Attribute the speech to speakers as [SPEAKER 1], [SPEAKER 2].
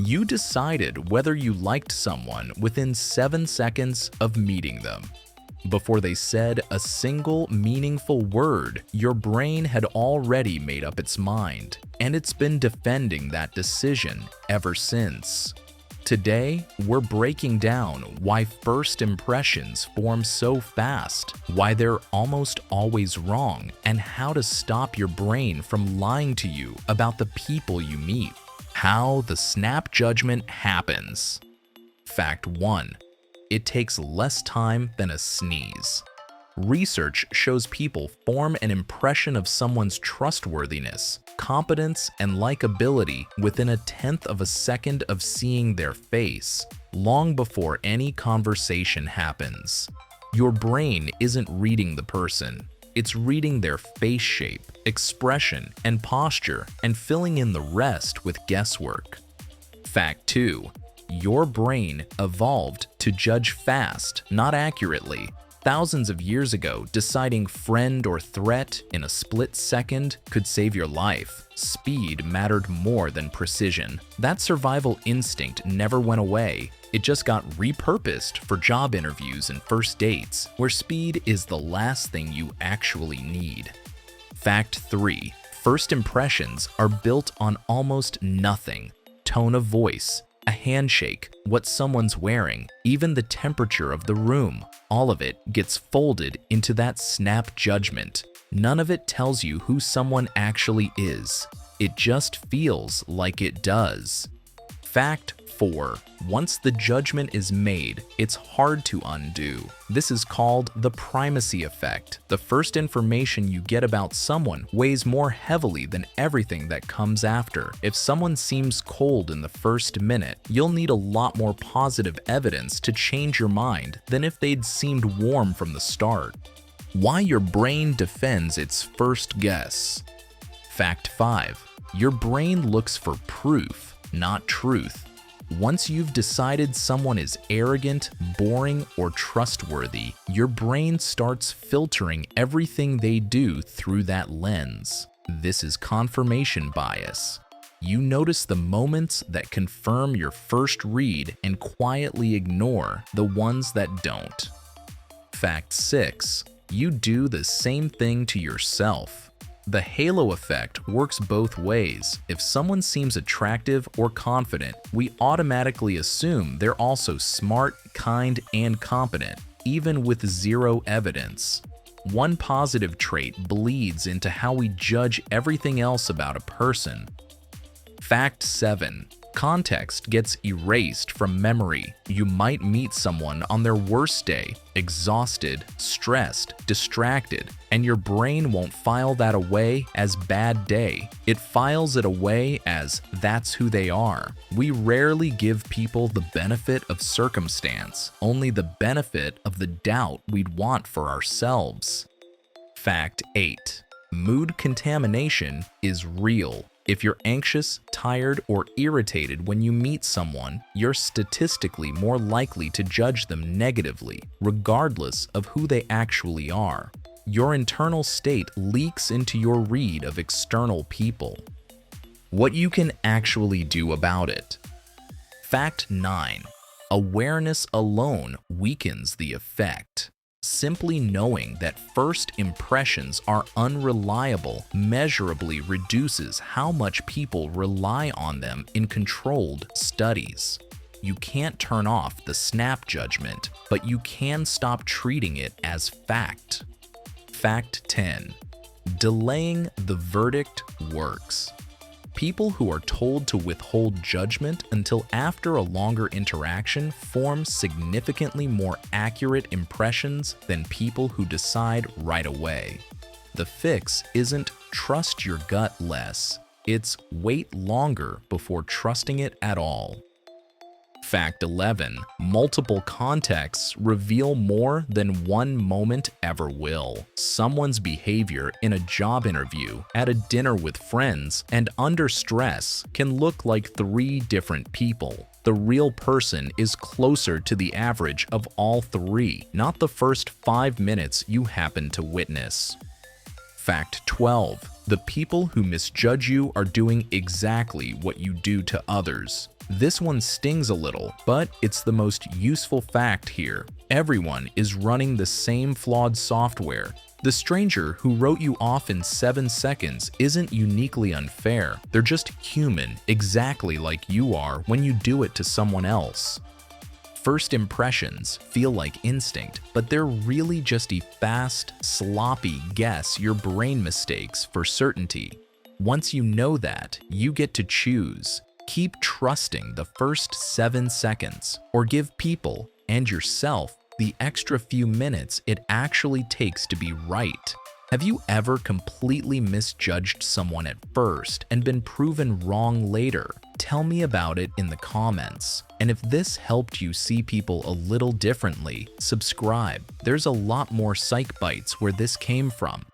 [SPEAKER 1] You decided whether you liked someone within 7 seconds of meeting them. Before they said a single meaningful word, your brain had already made up its mind, and it's been defending that decision ever since. Today, we're breaking down why first impressions form so fast, why they're almost always wrong, and how to stop your brain from lying to you about the people you meet. How the snap judgment happens. Fact 1. It takes less time than a sneeze. Research shows people form an impression of someone's trustworthiness, competence, and likability within 1/10 of a second of seeing their face, long before any conversation happens. Your brain isn't reading the person. It's reading their face shape, expression, and posture, and filling in the rest with guesswork. Fact 2. Your brain evolved to judge fast, not accurately. Thousands of years ago, deciding friend or threat in a split second could save your life. Speed mattered more than precision. That survival instinct never went away. It just got repurposed for job interviews and first dates, where speed is the last thing you actually need. Fact 3. First impressions are built on almost nothing. Tone of voice, a handshake, what someone's wearing, even the temperature of the room. All of it gets folded into that snap judgment. None of it tells you who someone actually is. It just feels like it does. Fact 4. Once the judgment is made, it's hard to undo. This is called the primacy effect. The first information you get about someone weighs more heavily than everything that comes after. If someone seems cold in the first minute, you'll need a lot more positive evidence to change your mind than if they'd seemed warm from the start. Why your brain defends its first guess. Fact 5. Your brain looks for proof, not truth. Once you've decided someone is arrogant, boring, or trustworthy, your brain starts filtering everything they do through that lens. This is confirmation bias. You notice the moments that confirm your first read and quietly ignore the ones that don't. Fact 6. You do the same thing to yourself. The halo effect works both ways. If someone seems attractive or confident, we automatically assume they're also smart, kind, and competent, even with zero evidence. One positive trait bleeds into how we judge everything else about a person. Fact 7. Context gets erased from memory. You might meet someone on their worst day, exhausted, stressed, distracted, and your brain won't file that away as bad day. It files it away as that's who they are. We rarely give people the benefit of circumstance, only the benefit of the doubt we'd want for ourselves. Fact 8. Mood contamination is real. If you're anxious, tired, or irritated when you meet someone, you're statistically more likely to judge them negatively, regardless of who they actually are. Your internal state leaks into your read of external people. What you can actually do about it. Fact 9. Awareness alone weakens the effect. Simply knowing that first impressions are unreliable measurably reduces how much people rely on them in controlled studies. You can't turn off the snap judgment, but you can stop treating it as fact. Fact 10. Delaying the verdict works. People who are told to withhold judgment until after a longer interaction form significantly more accurate impressions than people who decide right away. The fix isn't trust your gut less, it's wait longer before trusting it at all. Fact 11. Multiple contexts reveal more than one moment ever will. Someone's behavior in a job interview, at a dinner with friends, and under stress can look like 3 different people. The real person is closer to the average of all 3, not the first 5 minutes you happen to witness. Fact 12. The people who misjudge you are doing exactly what you do to others. This one stings a little, but it's the most useful fact here. Everyone is running the same flawed software. The stranger who wrote you off in 7 seconds isn't uniquely unfair. They're just human, exactly like you are when you do it to someone else. First impressions feel like instinct, but they're really just a fast, sloppy guess your brain mistakes for certainty. Once you know that, you get to choose. Keep trusting the first 7 seconds, or give people and yourself the extra few minutes it actually takes to be right. Have you ever completely misjudged someone at first and been proven wrong later? Tell me about it in the comments. And if this helped you see people a little differently, subscribe. There's a lot more Psych Bites where this came from.